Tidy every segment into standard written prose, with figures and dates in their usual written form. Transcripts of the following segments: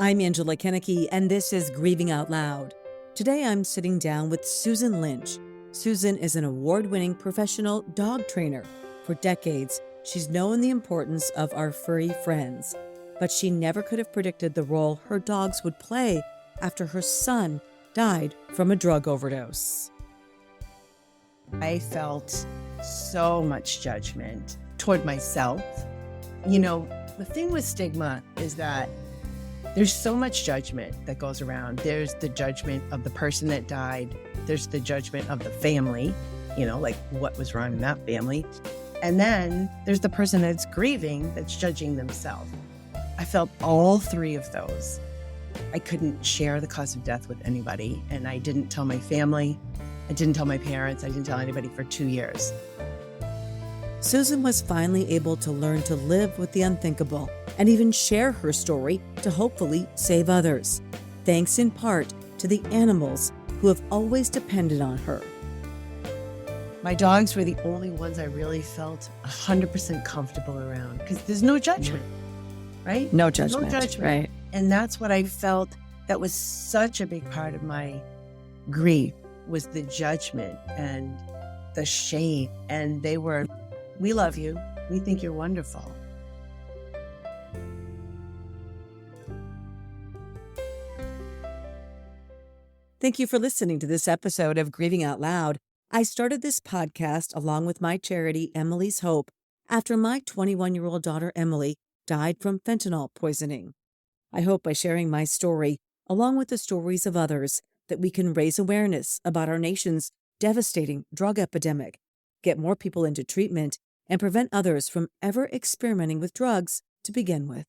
I'm Angela Kennecke, and this is Grieving Out Loud. Today I'm sitting down with Susan Lynch. Susan is an award-winning professional dog trainer. For decades, she's known the importance of our furry friends, but she never could have predicted the role her dogs would play after her son died from a drug overdose. I felt so much judgment toward myself. You know, the thing with stigma is that there's so much judgment that goes around. There's the judgment of the person that died. There's the judgment of the family, like what was wrong in that family. And then there's the person that's grieving, that's judging themselves. I felt all three of those. I couldn't share the cause of death with anybody, and I didn't tell my family. I didn't tell my parents. I didn't tell anybody for 2 years. Susan was finally able to learn to live with the unthinkable and even share her story to hopefully save others, thanks in part to the animals who have always depended on her. My dogs were the only ones I really felt 100% comfortable around because there's no judgment, right? No judgment, right? And that's what I felt that was such a big part of my grief, was the judgment and the shame. And they were, "We love you. We think you're wonderful." Thank you for listening to this episode of Grieving Out Loud. I started this podcast along with my charity, Emily's Hope, after my 21-year-old daughter, Emily, died from fentanyl poisoning. I hope by sharing my story, along with the stories of others, that we can raise awareness about our nation's devastating drug epidemic, get more people into treatment, and prevent others from ever experimenting with drugs to begin with.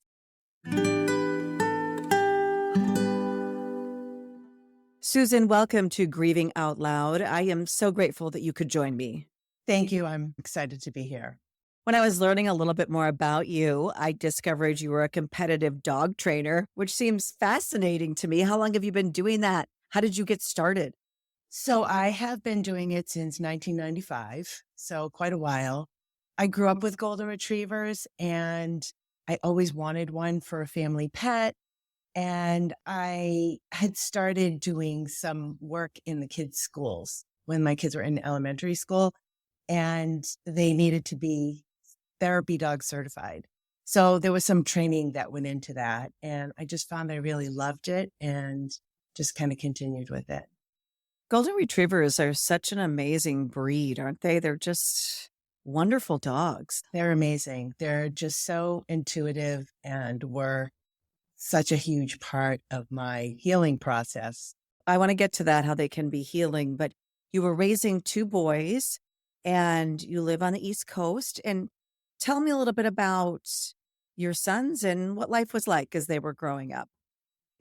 Susan, welcome to Grieving Out Loud. I am so grateful that you could join me. Thank you. I'm excited to be here. When I was learning a little bit more about you, I discovered you were a competitive dog trainer, which seems fascinating to me. How long have you been doing that? How did you get started? So I have been doing it since 1995, so quite a while. I grew up with golden retrievers, and I always wanted one for a family pet. And I had started doing some work in the kids' schools when my kids were in elementary school, and they needed to be therapy dog certified. So there was some training that went into that, and I just found I really loved it and just kind of continued with it. Golden retrievers are such an amazing breed, aren't they? They're just wonderful dogs. They're amazing. They're just so intuitive and were such a huge part of my healing process. I want to get to that, how they can be healing, but you were raising two boys and you live on the East Coast. And tell me a little bit about your sons and what life was like as they were growing up.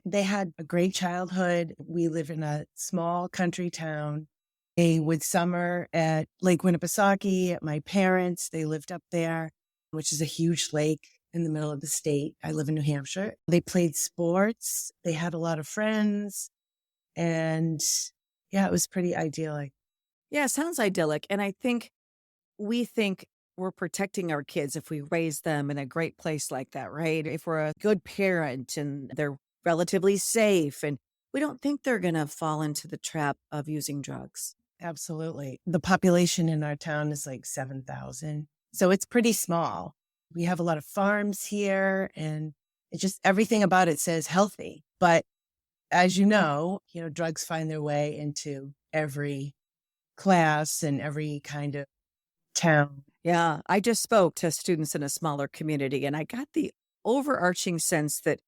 They had a great childhood. We live in a small country town. They would summer at Lake Winnipesaukee at my parents'. They lived up there, which is a huge lake in the middle of the state. I live in New Hampshire. They played sports. They had a lot of friends. And yeah, it was pretty idyllic. Yeah, it sounds idyllic. And I think we think we're protecting our kids if we raise them in a great place like that, right? If we're a good parent and they're relatively safe, and we don't think they're going to fall into the trap of using drugs. Absolutely. The population in our town is like 7,000. So it's pretty small. We have a lot of farms here, and it's just everything about it says healthy. But as you know, drugs find their way into every class and every kind of town. Yeah, I just spoke to students in a smaller community, and I got the overarching sense that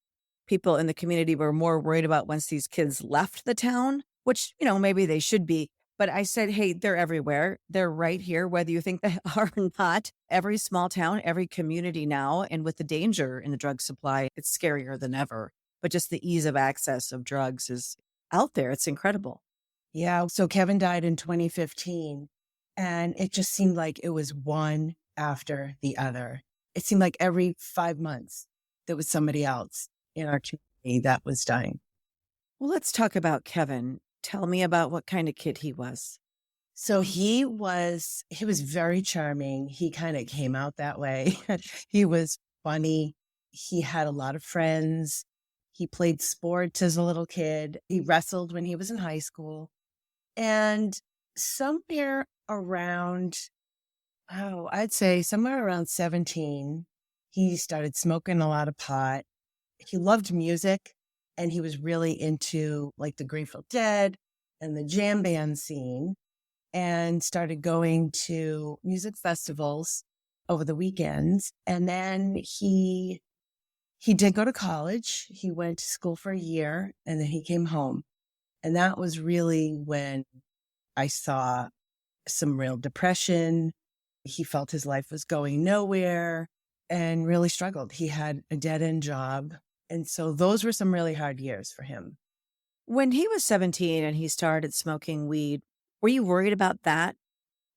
people in the community were more worried about once these kids left the town, which, maybe they should be. But I said, hey, they're everywhere. They're right here, whether you think they are or not. Every small town, every community now, and with the danger in the drug supply, it's scarier than ever. But just the ease of access of drugs is out there. It's incredible. Yeah. So Kevin died in 2015, and it just seemed like it was one after the other. It seemed like every 5 months there was somebody else in our community that was dying. Well, let's talk about Kevin. Tell me about what kind of kid he was. So he was very charming. He kind of came out that way. He was funny. He had a lot of friends. He played sports as a little kid. He wrestled when he was in high school. And somewhere around, I'd say somewhere around 17, he started smoking a lot of pot. He loved music, and he was really into like the Grateful Dead and the jam band scene, and started going to music festivals over the weekends. And then he did go to college. He went to school for a year, and then he came home. And that was really when I saw some real depression. He felt his life was going nowhere and really struggled. He had a dead-end job. And so those were some really hard years for him. When he was 17 and he started smoking weed, were you worried about that?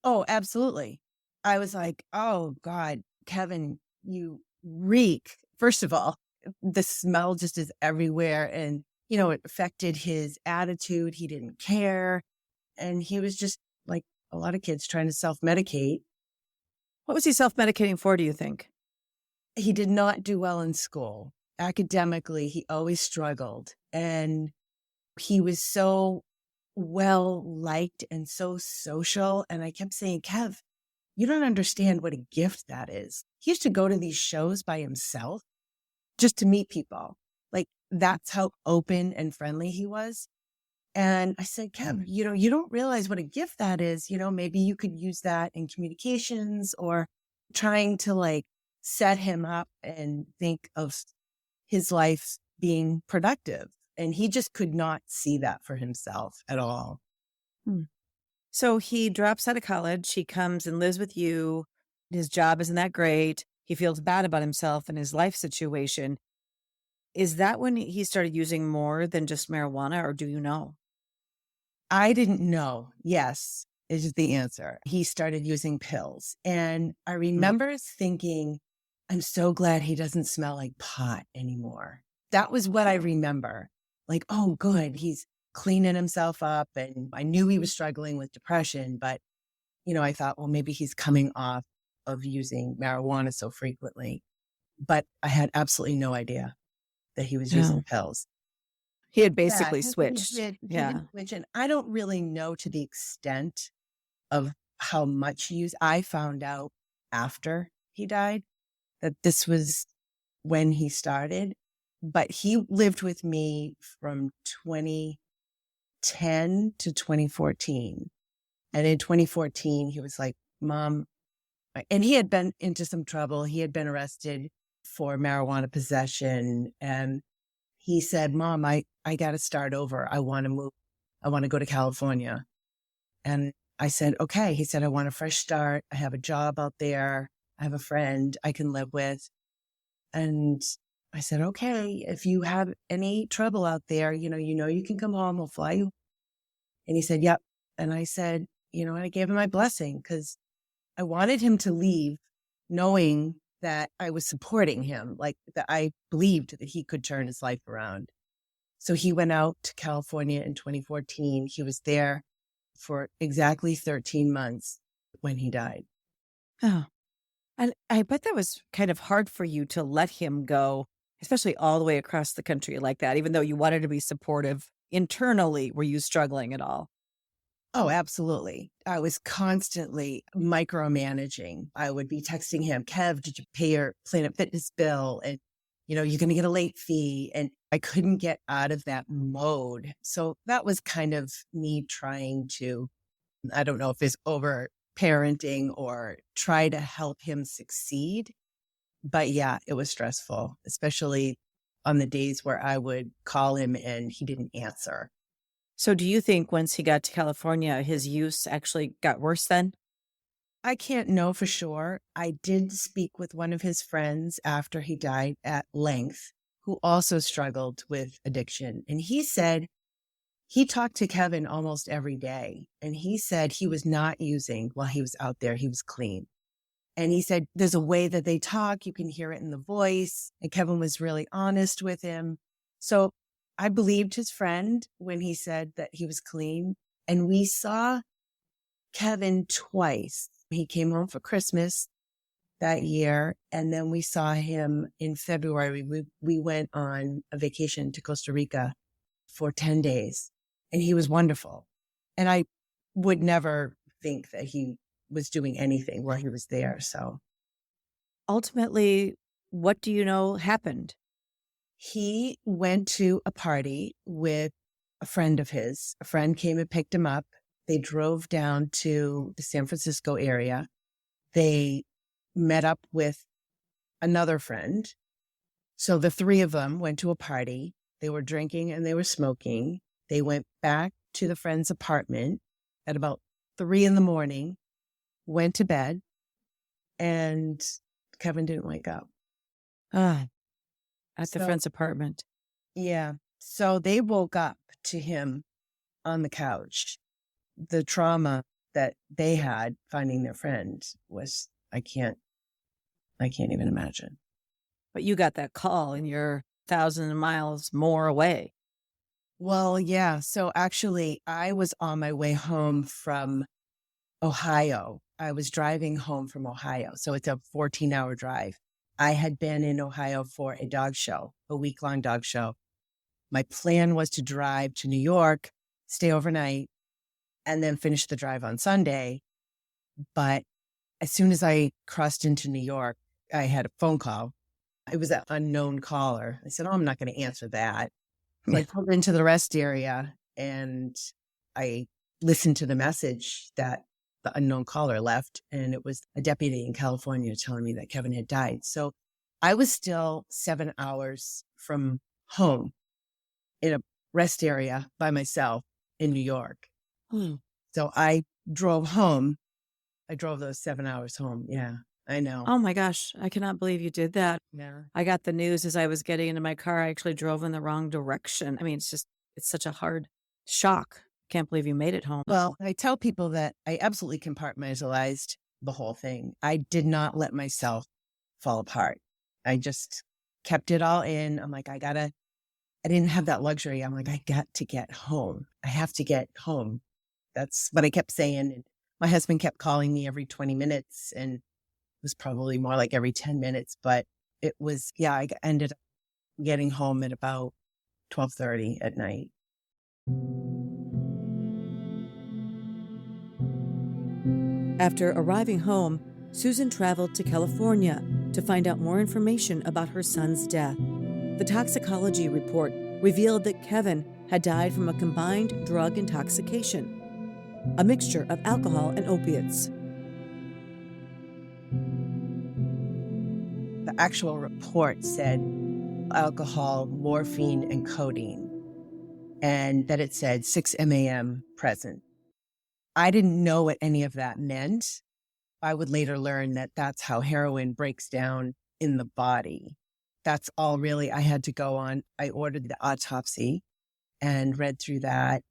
Oh, absolutely. I was like, oh, God, Kevin, you reek. First of all, the smell just is everywhere. And, it affected his attitude. He didn't care. And he was just like a lot of kids trying to self-medicate. What was he self-medicating for, do you think? He did not do well in school. Academically, he always struggled. And he was so well-liked and so social. And I kept saying, Kev, you don't understand what a gift that is. He used to go to these shows by himself just to meet people. Like, that's how open and friendly he was. And I said, Kev, you don't realize what a gift that is. Maybe you could use that in communications, or trying to like set him up and think of his life being productive. And he just could not see that for himself at all. So he drops out of college. He comes and lives with you. His job isn't that great. He feels bad about himself and his life situation. Is that when he started using more than just marijuana, or do you know? I didn't know. Yes, is the answer. He started using pills. And I remember thinking, I'm so glad he doesn't smell like pot anymore. That was what I remember. Like, oh, good. He's cleaning himself up. And I knew he was struggling with depression, but, I thought, well, maybe he's coming off of using marijuana so frequently. But I had absolutely no idea that he was using pills. He had basically switched. He did switch, and I don't really know to the extent of how much he used. I found out after he died that this was when he started, but he lived with me from 2010 to 2014. And in 2014, he was like, Mom, and he had been into some trouble. He had been arrested for marijuana possession. And he said, Mom, I got to start over. I want to move. I want to go to California. And I said, okay. He said, I want a fresh start. I have a job out there. I have a friend I can live with. And I said, okay, if you have any trouble out there, you can come home. We'll fly you. And he said, yep. And I said, I gave him my blessing, because I wanted him to leave knowing that I was supporting him, like that I believed that he could turn his life around. So he went out to California in 2014. He was there for exactly 13 months when he died. Oh, and I bet that was kind of hard for you to let him go, especially all the way across the country like that, even though you wanted to be supportive internally. Were you struggling at all? Oh, absolutely. I was constantly micromanaging. I would be texting him, Kev, did you pay your Planet Fitness bill? And, you're going to get a late fee. And I couldn't get out of that mode. So that was kind of me trying to, I don't know if it's over parenting or try to help him succeed. But yeah, it was stressful, especially on the days where I would call him and he didn't answer. So do you think once he got to California, his use actually got worse then? I can't know for sure. I did speak with one of his friends after he died at length, who also struggled with addiction. And he said he talked to Kevin almost every day. And he said he was not using while he was out there. He was clean. And he said there's a way that they talk. You can hear it in the voice. And Kevin was really honest with him. So I believed his friend when he said that he was clean. And we saw Kevin twice. He came home for Christmas. that year. And then we saw him in February. We went on a vacation to Costa Rica for 10 days, and he was wonderful. And I would never think that he was doing anything while he was there. So Ultimately, what do you know happened? he went to a party with a friend of his. A friend came and picked him up. They drove down to the San Francisco area. They met up with another friend. So the three of them went to a party. They were drinking and they were smoking. They went back to the friend's apartment at about 3 a.m, went to bed, and Kevin didn't wake up. Ah, at the So- friend's apartment. Yeah. So they woke up to him on the couch. The trauma that they had finding their friend was, I can't even imagine. But you got that call and you're 1,000 miles more away. Well, yeah. So actually, I was on my way home from Ohio. I was driving home from Ohio. So it's a 14-hour drive. I had been in Ohio for a dog show, a week-long dog show. My plan was to drive to New York, stay overnight, and then finish the drive on Sunday. But as soon as I crossed into New York, I had a phone call. It was an unknown caller. I said, I'm not going to answer that. So I pulled into the rest area and I listened to the message that the unknown caller left. And it was a deputy in California telling me that Kevin had died. So I was still 7 hours from home in a rest area by myself in New York. So I drove home. I drove those 7 hours home. Yeah, I know. Oh my gosh, I cannot believe you did that. Yeah. I got the news as I was getting into my car. I actually drove in the wrong direction. I mean, it's such a hard shock. Can't believe you made it home. Well, I tell people that I absolutely compartmentalized the whole thing. I did not let myself fall apart. I just kept it all in. I'm like, I didn't have that luxury. I'm like, I got to get home. I have to get home. That's what I kept saying. And my husband kept calling me every 20 minutes and it was probably more like every 10 minutes. But it was, yeah, I ended up getting home at about 12:30 at night. After arriving home, Susan traveled to California to find out more information about her son's death. The toxicology report revealed that Kevin had died from a combined drug intoxication, a mixture of alcohol and opiates. The actual report said alcohol, morphine, and codeine, and that it said 6 MAM present. I didn't know what any of that meant. I would later learn that that's how heroin breaks down in the body. That's all really I had to go on. I ordered the autopsy and read through that.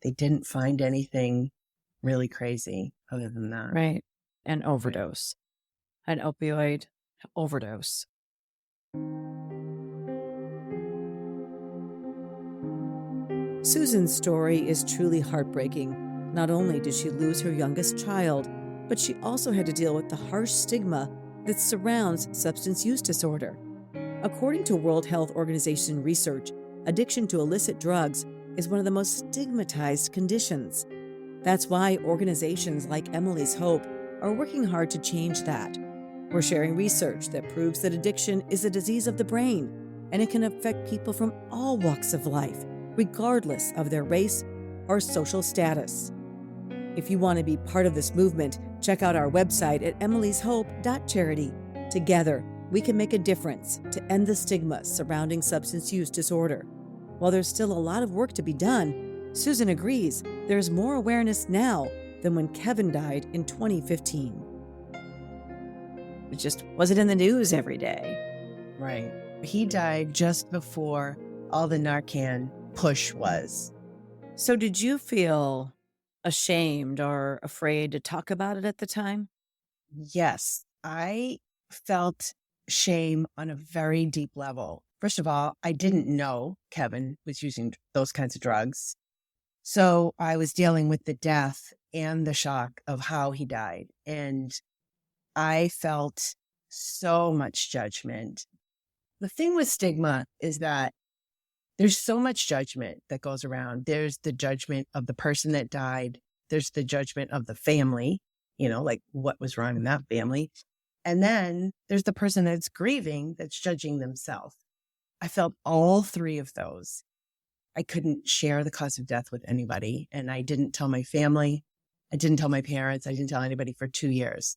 They didn't find anything really crazy other than that. Right. An overdose, an opioid overdose. Susan's story is truly heartbreaking. Not only did she lose her youngest child, but she also had to deal with the harsh stigma that surrounds substance use disorder. According to World Health Organization research, addiction to illicit drugs is one of the most stigmatized conditions. That's why organizations like Emily's Hope are working hard to change that. We're sharing research that proves that addiction is a disease of the brain, and it can affect people from all walks of life, regardless of their race or social status. If you want to be part of this movement, check out our website at emilyshope.charity. Together, we can make a difference to end the stigma surrounding substance use disorder. While there's still a lot of work to be done, Susan agrees there's more awareness now than when Kevin died in 2015. It just wasn't in the news every day. Right. He died just before all the Narcan push was. So did you feel ashamed or afraid to talk about it at the time? Yes, I felt shame on a very deep level. First of all, I didn't know Kevin was using those kinds of drugs. So I was dealing with the death and the shock of how he died. And I felt so much judgment. The thing with stigma is that there's so much judgment that goes around. There's the judgment of the person that died. There's the judgment of the family, like what was wrong in that family. And then there's the person that's grieving, that's judging themselves. I felt all three of those. I couldn't share the cause of death with anybody. And I didn't tell my family. I didn't tell my parents. I didn't tell anybody for 2 years.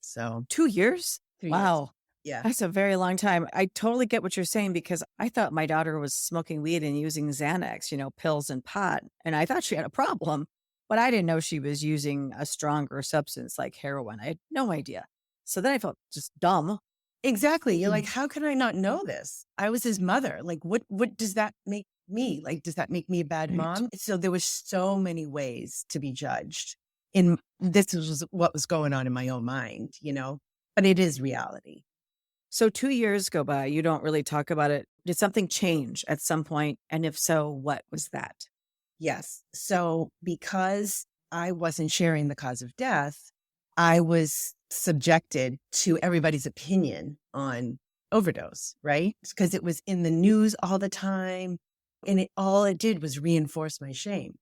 So 2 years? 2 years. Wow. Yeah. That's a very long time. I totally get what you're saying because I thought my daughter was smoking weed and using Xanax, pills and pot. And I thought she had a problem, but I didn't know she was using a stronger substance like heroin. I had no idea. So then I felt just dumb. Exactly. You're like, how can I not know this? I was his mother. Like, what does that make me? Like, does that make me a bad Right. mom? So there was so many ways to be judged. This was what was going on in my own mind, but it is reality. So 2 years go by. You don't really talk about it. Did something change at some point? And if so, what was that? Yes. So because I wasn't sharing the cause of death, I was subjected to everybody's opinion on overdose, right? Because it was in the news all the time. And all it did was reinforce my shame.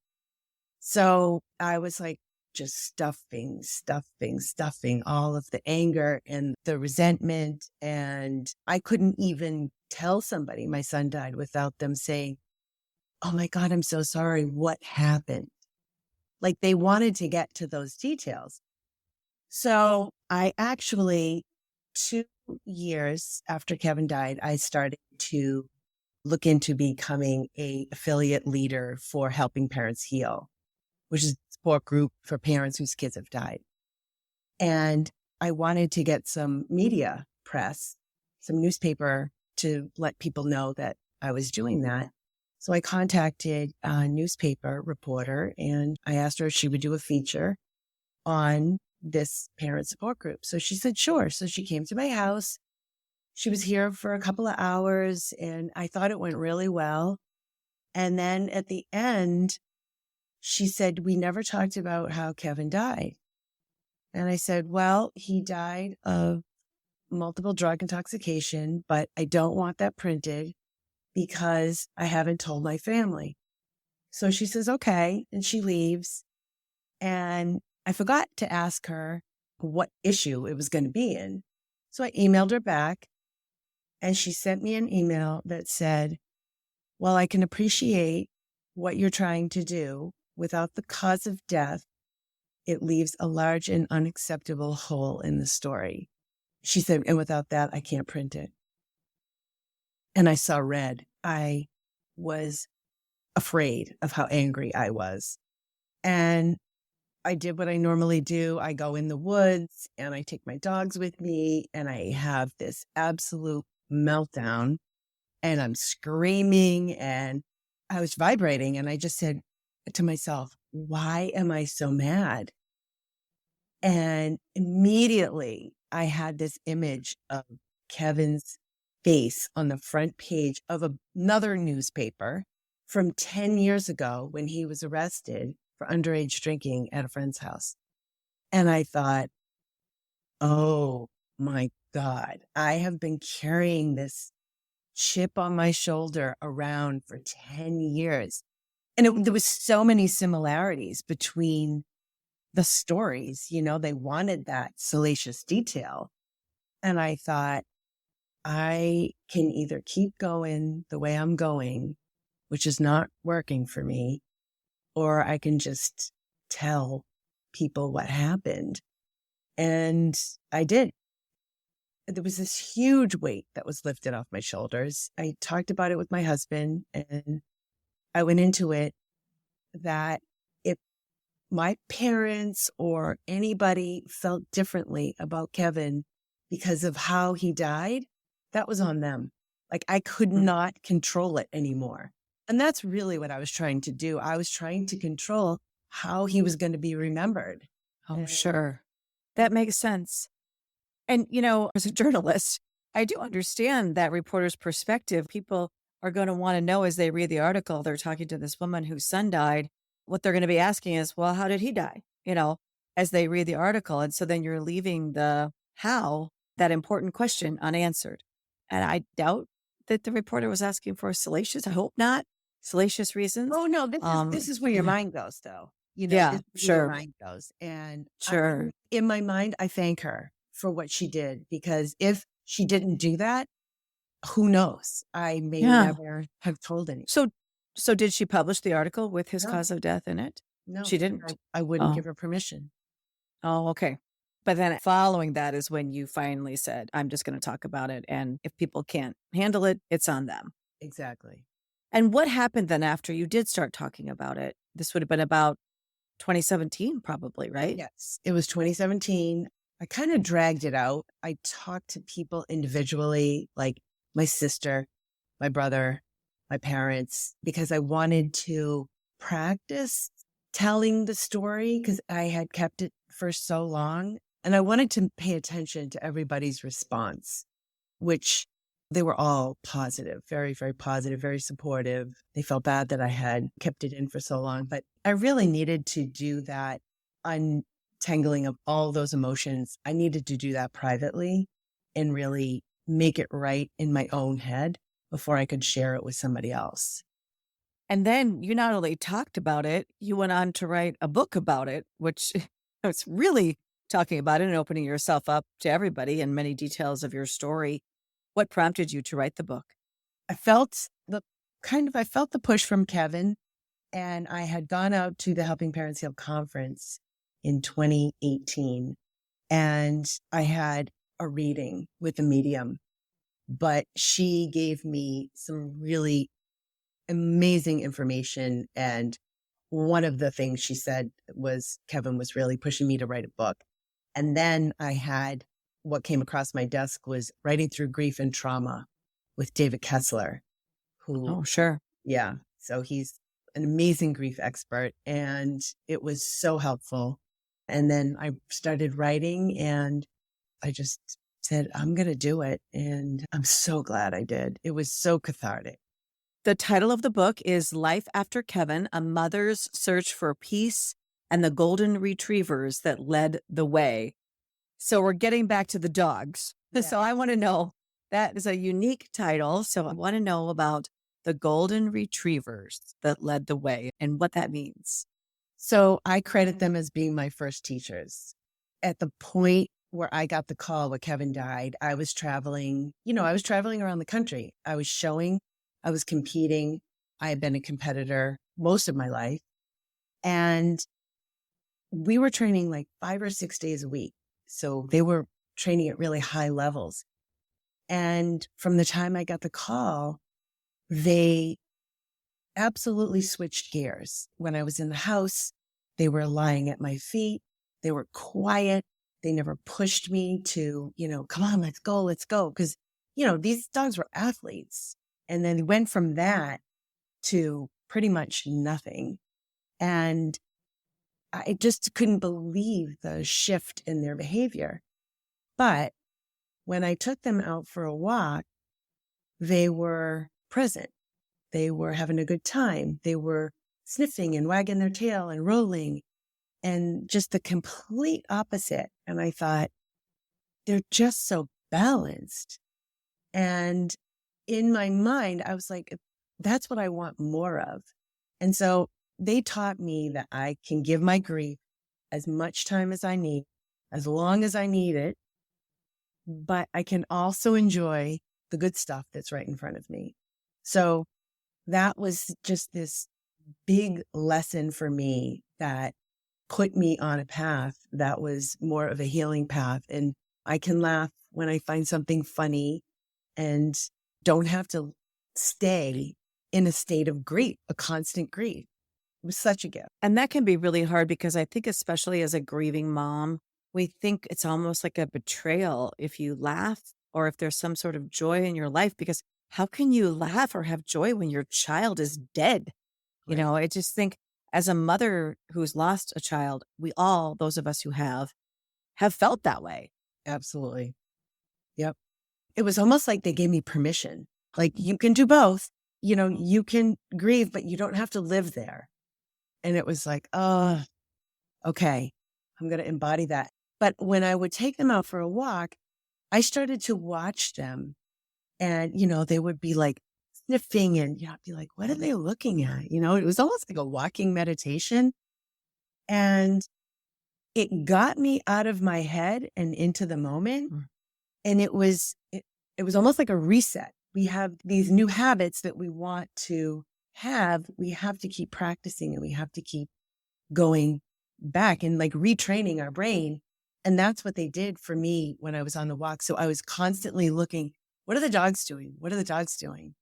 So I was like, just stuffing all of the anger and the resentment. And I couldn't even tell somebody my son died without them saying, oh my God, I'm so sorry. What happened? Like they wanted to get to those details. So I actually, 2 years after Kevin died, I started to look into becoming a affiliate leader for Helping Parents Heal, which is a support group for parents whose kids have died. And I wanted to get some media press, some newspaper to let people know that I was doing that. So I contacted a newspaper reporter and I asked her if she would do a feature on this parent support group. So she said, sure. So she came to my house. She was here for a couple of hours and I thought it went really well. And then at the end, she said, we never talked about how Kevin died. And I said, well, he died of multiple drug intoxication, but I don't want that printed because I haven't told my family. So she says, okay. And she leaves. And I forgot to ask her what issue it was going to be in. So I emailed her back and she sent me an email that said, well, I can appreciate what you're trying to do. Without the cause of death, it leaves a large and unacceptable hole in the story. She said, and without that, I can't print it. And I saw red. I was afraid of how angry I was. And I did what I normally do. I go in the woods and I take my dogs with me and I have this absolute meltdown and I'm screaming and I was vibrating. And I just said to myself, why am I so mad? And immediately I had this image of Kevin's face on the front page of another newspaper from 10 years ago when he was arrested for underage drinking at a friend's house. And I thought, oh my God, I have been carrying this chip on my shoulder around for 10 years. And there was so many similarities between the stories, they wanted that salacious detail. And I thought, I can either keep going the way I'm going, which is not working for me, or I can just tell people what happened. And I did. There was this huge weight that was lifted off my shoulders. I talked about it with my husband and I went into it that if my parents or anybody felt differently about Kevin because of how he died, that was on them. Like I could not control it anymore. And that's really what I was trying to do. I was trying to control how he was going to be remembered. Oh, sure. That makes sense. And, as a journalist, I do understand that reporter's perspective. People are going to want to know as they read the article, they're talking to this woman whose son died. What they're going to be asking is, well, how did he die? As they read the article. And so then you're leaving the how that important question unanswered. And I doubt that the reporter was asking for salacious. I hope not. Salacious reasons. Oh no, this is where your Yeah. mind goes though. Yeah, This is where your sure. mind goes. And Sure. in my mind, I thank her for what she did, because if she didn't do that, who knows? I may Yeah. never have told any. So so did she publish the article with his No, cause of death in it? no, She because didn't. I wouldn't Oh. give her permission. Oh, okay. But then following that is when you finally said, I'm just going to talk about it. And if people can't handle it, it's on them. Exactly. And what happened then after you did start talking about it? This would have been about 2017, probably, right? Yes, it was 2017. I kind of dragged it out. I talked to people individually, like my sister, my brother, my parents, because I wanted to practice telling the story because I had kept it for so long. And I wanted to pay attention to everybody's response, which they were all positive, very, very positive, very supportive. They felt bad that I had kept it in for so long, but I really needed to do that untangling of all those emotions. I needed to do that privately and really make it right in my own head before I could share it with somebody else. And then you not only talked about it, you went on to write a book about it, which it's really talking about it and opening yourself up to everybody and many details of your story. What prompted you to write the book? I felt I felt the push from Kevin, and I had gone out to the Helping Parents Heal conference in 2018, and I had a reading with a medium, but she gave me some really amazing information. And one of the things she said was Kevin was really pushing me to write a book. And then I had what came across my desk was Writing Through Grief and Trauma with David Kessler, who, Oh, sure. yeah, so he's an amazing grief expert, and it was so helpful. And then I started writing, and I just said, I'm going to do it. And I'm so glad I did. It was so cathartic. The title of the book is Life After Kevin, A Mother's Search for Peace and the Golden Retrievers That Led the Way. So we're getting back to the dogs. Yeah. So I want to know, that is a unique title. So I want to know about the Golden Retrievers That Led the Way and what that means. So I credit them as being my first teachers. At the point where I got the call where Kevin died, I was traveling around the country. I was showing, I was competing. I had been a competitor most of my life. And we were training like 5 or 6 days a week. So they were training at really high levels. And from the time I got the call, they absolutely switched gears. When I was in the house, they were lying at my feet. They were quiet. They never pushed me to, come on, let's go. Because, these dogs were athletes. And then they went from that to pretty much nothing. And I just couldn't believe the shift in their behavior. But when I took them out for a walk, they were present. They were having a good time. They were sniffing and wagging their tail and rolling, and just the complete opposite. And I thought, they're just so balanced. And in my mind, I was like, that's what I want more of. And so they taught me that I can give my grief as much time as I need, as long as I need it, but I can also enjoy the good stuff that's right in front of me. So that was just this big lesson for me that put me on a path that was more of a healing path. And I can laugh when I find something funny and don't have to stay in a state of grief, a constant grief. It was such a gift. And that can be really hard because I think, especially as a grieving mom, we think it's almost like a betrayal if you laugh or if there's some sort of joy in your life, because how can you laugh or have joy when your child is dead? Right. I just think as a mother who's lost a child, we all, those of us who have felt that way. Absolutely. Yep. It was almost like they gave me permission. Like, you can do both. You can grieve, but you don't have to live there. And it was like, oh, okay, I'm going to embody that. But when I would take them out for a walk, I started to watch them and, they would be like sniffing and, I'd be like, what are they looking at? It was almost like a walking meditation. And it got me out of my head and into the moment. Mm. And it was almost like a reset. We have these new habits that we want to have. We have to keep practicing and we have to keep going back and like retraining our brain. And that's what they did for me when I was on the walk. So I was constantly looking, what are the dogs doing? What are the dogs doing?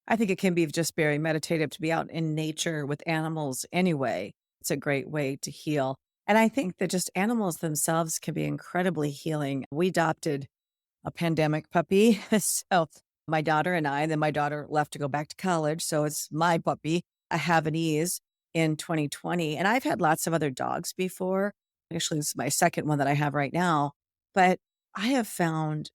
I think it can be just very meditative to be out in nature with animals anyway. It's a great way to heal. And I think that just animals themselves can be incredibly healing. We adopted a pandemic puppy. So my daughter and I, then my daughter left to go back to college. So it's my puppy. I have an ease in 2020. And I've had lots of other dogs before. Actually, this is my second one that I have right now. But I have found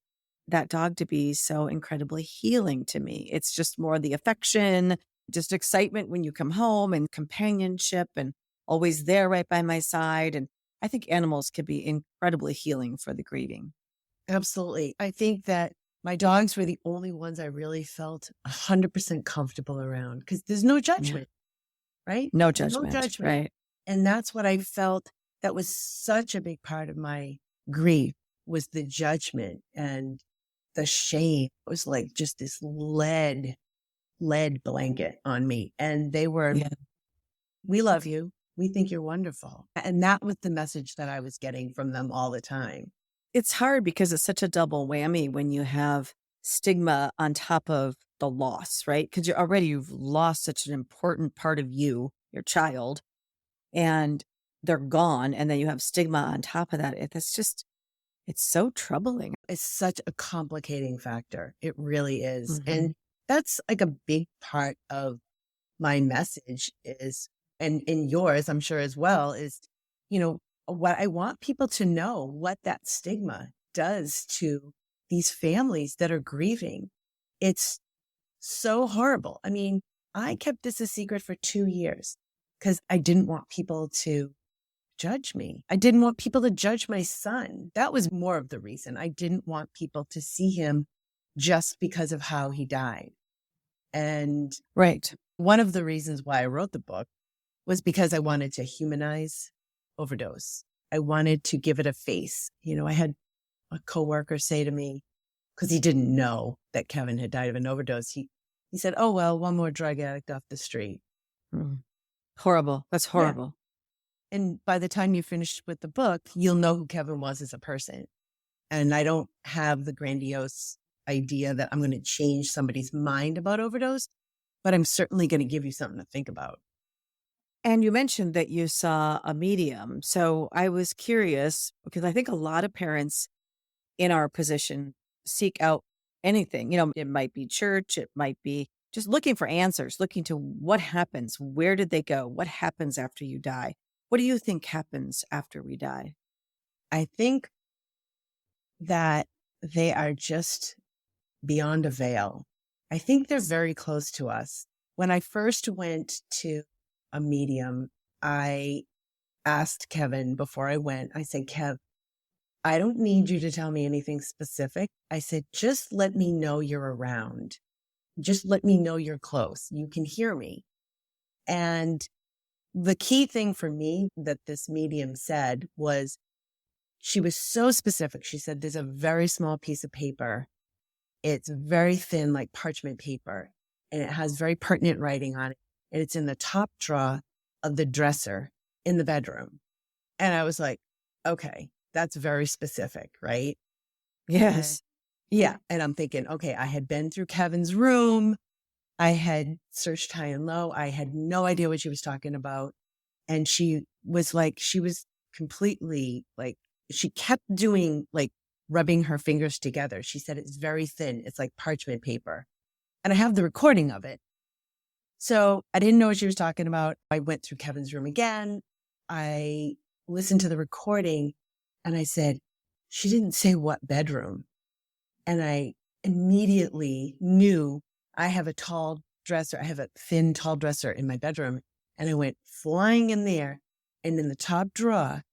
that dog to be so incredibly healing to me. It's just more the affection, just excitement when you come home and companionship and always there right by my side. And I think animals can be incredibly healing for the grieving. Absolutely. I think that my dogs were the only ones I really felt 100% comfortable around because there's no judgment, right? No There's judgment, right? And that's what I felt that was such a big part of my grief was the judgment and the shame. It was like just this lead blanket on me. And they were, we love you. We think you're wonderful. And that was the message that I was getting from them all the time. It's hard because it's such a double whammy when you have stigma on top of the loss, right? Because you've lost such an important part of you, your child, and they're gone. And then you have stigma on top of that. It's so troubling. It's such a complicating factor. It really is. Mm-hmm. And that's like a big part of my message is, and in yours, I'm sure as well, is, what I want people to know what that stigma does to these families that are grieving. It's so horrible. I mean, I kept this a secret for 2 years because I didn't want people to judge me. I didn't want people to judge my son. That was more of the reason. I didn't want people to see him just because of how he died. And right. One of the reasons why I wrote the book was because I wanted to humanize overdose. I wanted to give it a face. I had a coworker say to me, because he didn't know that Kevin had died of an overdose, he said, oh, well, one more drug addict off the street. Horrible. That's horrible. Yeah. And by the time you finish with the book, you'll know who Kevin was as a person. And I don't have the grandiose idea that I'm going to change somebody's mind about overdose, but I'm certainly going to give you something to think about. And you mentioned that you saw a medium. So I was curious because I think a lot of parents in our position seek out anything. It might be church, it might be just looking for answers, looking to what happens, where did they go, what happens after you die? What do you think happens after we die? I think that they are just beyond a veil. I think they're very close to us. When I first went to a medium, I asked Kevin before I went, I said, Kev, I don't need you to tell me anything specific. I said, just let me know you're around. Just let me know you're close. You can hear me. And the key thing for me that this medium said was, she was so specific. She said, there's a very small piece of paper. It's very thin, like parchment paper, and it has very pertinent writing on it. And it's in the top drawer of the dresser in the bedroom. And I was like, okay, that's very specific, right? Yes. Yeah. And I'm thinking, okay, I had been through Kevin's room. I had searched high and low. I had no idea what she was talking about. And she was completely she kept doing rubbing her fingers together. She said, it's very thin. It's like parchment paper. And I have the recording of it. So I didn't know what she was talking about. I went through Kevin's room again. I listened to the recording and I said, she didn't say what bedroom. And I immediately knew I have a tall dresser. I have a thin, tall dresser in my bedroom. And I went flying in there. And in the top drawer,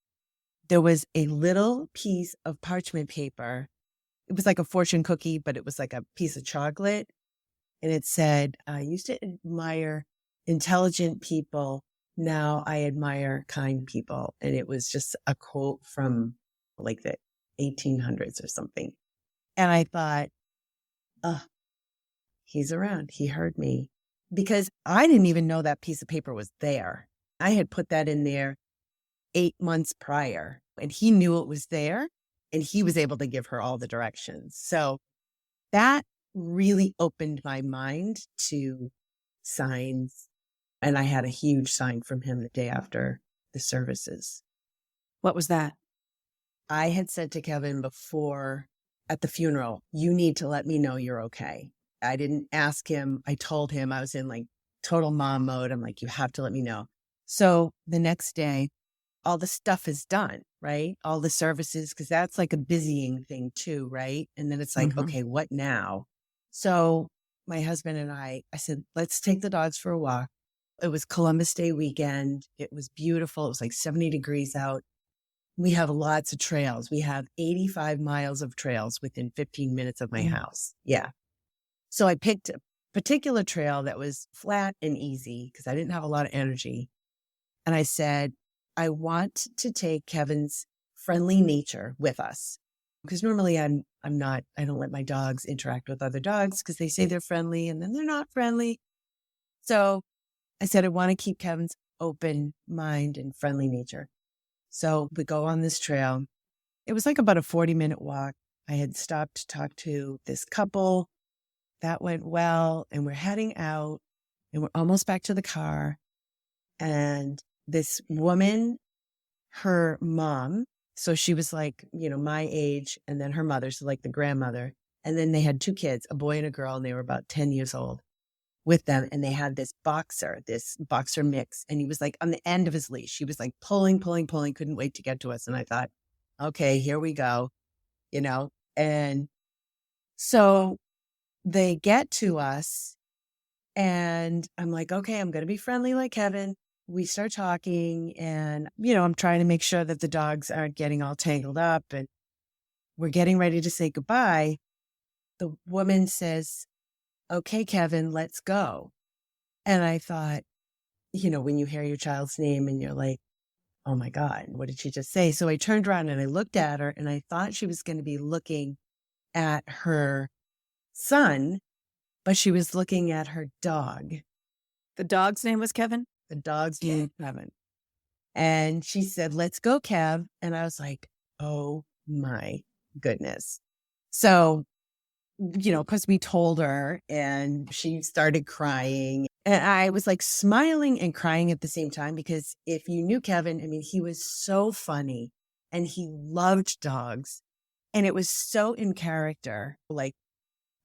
there was a little piece of parchment paper it was like a fortune cookie, but it was like a piece of chocolate. And it said, I used to admire intelligent people. Now I admire kind people. And it was just a quote from like the 1800s or something. And I thought, he's around. He heard me, because I didn't even know that piece of paper was there. I had put that in there 8 months prior, and he knew it was there, and he was able to give her all the directions. So that really opened my mind to signs. And I had a huge sign from him the day after the services. What was that? I had said to Kevin before at the funeral, you need to let me know you're okay. I didn't ask him. I told him. I was in like total mom mode. I'm like, you have to let me know. So the next day, all the stuff is done, right? All the services, because that's like a busying thing too, right? And then it's like, okay, what now? So my husband and I said, let's take the dogs for a walk. It was Columbus Day weekend. It was beautiful. It was like 70 degrees out. We have lots of trails. We have 85 miles of trails within 15 minutes of my house. Yeah. So I picked a particular trail that was flat and easy because I didn't have a lot of energy. And I said, I want to take Kevin's friendly nature with us. Because normally I don't let my dogs interact with other dogs because they say they're friendly and then they're not friendly. So I said, I want to keep Kevin's open mind and friendly nature. So we go on this trail. It was like about a 40-minute walk. I had stopped to talk to this couple. That went well. And we're heading out and we're almost back to the car. And this woman, her mom, so she was like, my age, and then her mother, so like the grandmother. And then they had 2 kids, a boy and a girl, and they were about 10 years old with them. And they had this boxer mix. And he was like on the end of his leash. He was like pulling, couldn't wait to get to us. And I thought, okay, here we go, And so they get to us and I'm like, okay, I'm going to be friendly like Kevin. We start talking and, I'm trying to make sure that the dogs aren't getting all tangled up, and we're getting ready to say goodbye. The woman says, okay, Kevin, let's go. And I thought, when you hear your child's name and you're like, oh my God, what did she just say? So I turned around and I looked at her and I thought she was going to be looking at her son, but she was looking at her dog. The dog's name was Kevin? The dog's name was Kevin. And she said, let's go, Kev. And I was like, oh my goodness. So, because we told her and she started crying. And I was like smiling and crying at the same time, because if you knew Kevin, he was so funny and he loved dogs. And it was so in character. Like,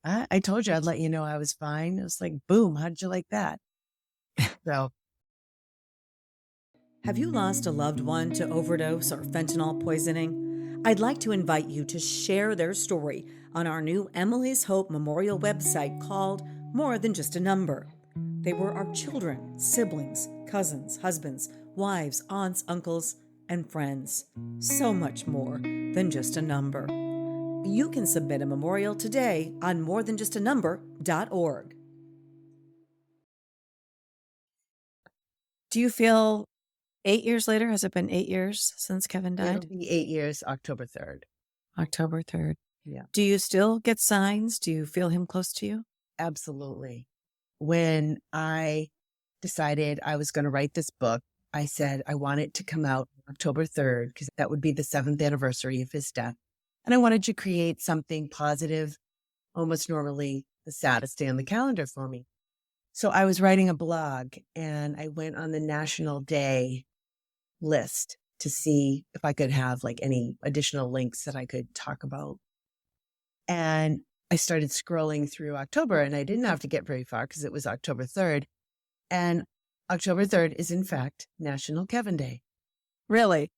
I told you I'd let you know I was fine. It was like, boom, how did you like that? So. Have you lost a loved one to overdose or fentanyl poisoning? I'd like to invite you to share their story on our new Emily's Hope Memorial website called More Than Just a Number. They were our children, siblings, cousins, husbands, wives, aunts, uncles, and friends. So much more than just a number. You can submit a memorial today on morethanjustanumber.org. Do you feel 8 years later, has it been 8 years since Kevin died? It'll be 8 years, October 3rd. October 3rd. Yeah. Do you still get signs? Do you feel him close to you? Absolutely. When I decided I was going to write this book, I said I want it to come out October 3rd because that would be the 7th anniversary of his death. And I wanted to create something positive, almost normally the saddest day on the calendar for me. So I was writing a blog and I went on the National Day list to see if I could have like any additional links that I could talk about. And I started scrolling through October and I didn't have to get very far because it was October 3rd. And October 3rd is in fact National Kevin Day. Really?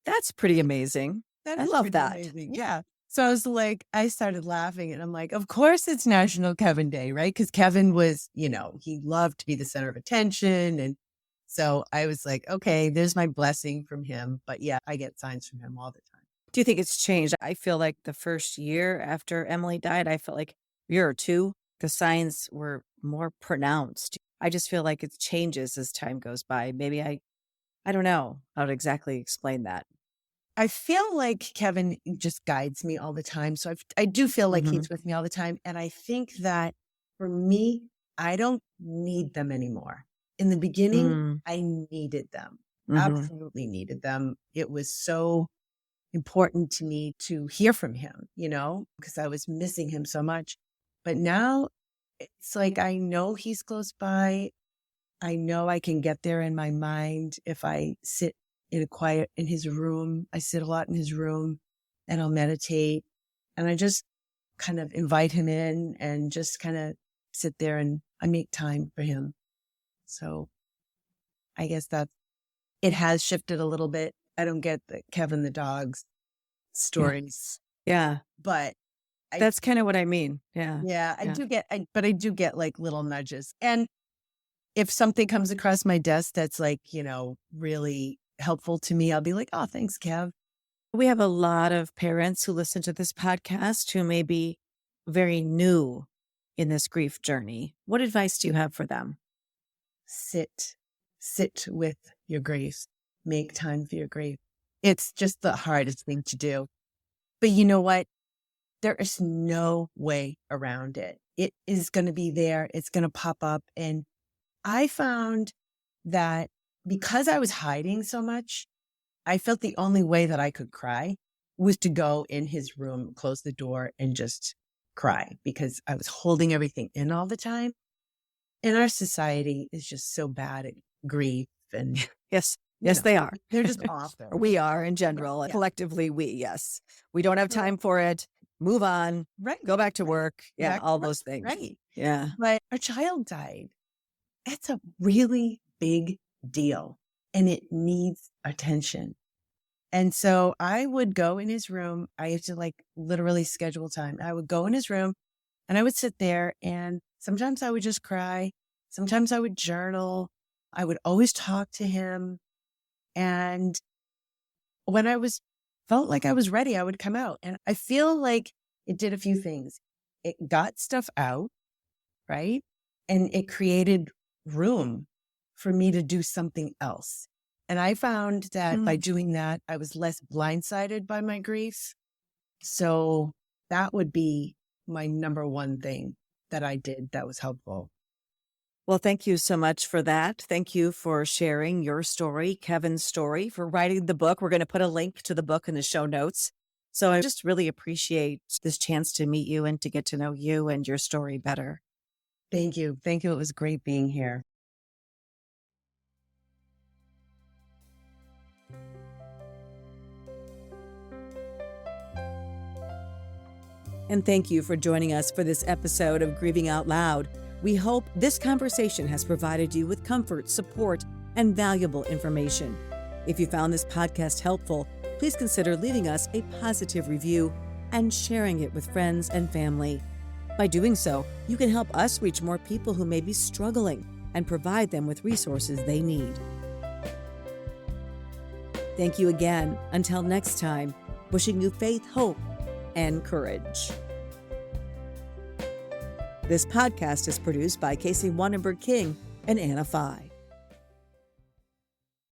That's pretty amazing. I love that. Amazing. Yeah. So I was like, I started laughing and I'm like, of course it's National Kevin Day, right? Because Kevin was, he loved to be the center of attention. And so I was like, okay, there's my blessing from him. But yeah, I get signs from him all the time. Do you think it's changed? I feel like the first year after Emily died, I felt like year or two, the signs were more pronounced. I just feel like it changes as time goes by. Maybe I don't know how to exactly explain that. I feel like Kevin just guides me all the time. So I do feel like Mhm. he's with me all the time. And I think that for me, I don't need them anymore. In the beginning, Mm. I needed them, Mhm. absolutely needed them. It was so important to me to hear from him, because I was missing him so much. But now it's like I know he's close by. I know I can get there in my mind if I sit in his room. I sit a lot in his room and I'll meditate and I just kind of invite him in and just kind of sit there and I make time for him. So I guess that it has shifted a little bit. I don't get the Kevin the dog's Yeah. stories, Yeah. but I, That's kinda what I mean. Yeah. yeah, Yeah. but I do get like little nudges. And if something comes across my desk that's like, really helpful to me, I'll be like, oh, thanks, Kev. We have a lot of parents who listen to this podcast who may be very new in this grief journey. What advice do you have for them? Sit, sit with your grief, make time for your grief. It's just the hardest thing to do. But you know what? There is no way around it. It is going to be there. It's going to pop up. And I found that because I was hiding so much, I felt the only way that I could cry was to go in his room, close the door, and just cry because I was holding everything in all the time. And our society is just so bad at grief and, Yes. you Yes, know, they are. they're just awful. We are in Right. general. Yeah. Collectively, we, yes. We don't have So, time for it. Move on. right. Go back to Right. work. Yeah, Back to all work. those things. Right. Yeah. But our child died. That's a really big deal and it needs attention. And so I would go in his room. I used to like literally schedule time. I would go in his room and I would sit there and sometimes I would just cry. Sometimes I would journal. I would always talk to him. And when felt like I was ready, I would come out. And I feel like it did a few things. It got stuff out, right? And it created room for me to do something else. And I found that by doing that, I was less blindsided by my grief. So that would be my number one thing that I did that was helpful. Well, thank you so much for that. Thank you for sharing your story, Kevin's story, for writing the book. We're going to put a link to the book in the show notes. So I just really appreciate this chance to meet you and to get to know you and your story better. Thank you. Thank you. It was great being here. And thank you for joining us for this episode of Grieving Out Loud. We hope this conversation has provided you with comfort, support, and valuable information. If you found this podcast helpful, please consider leaving us a positive review and sharing it with friends and family. By doing so, you can help us reach more people who may be struggling and provide them with resources they need. Thank you again. Until next time, wishing you faith, hope, and courage. This podcast is produced by Casey Wonnenberg King and Anna Fye.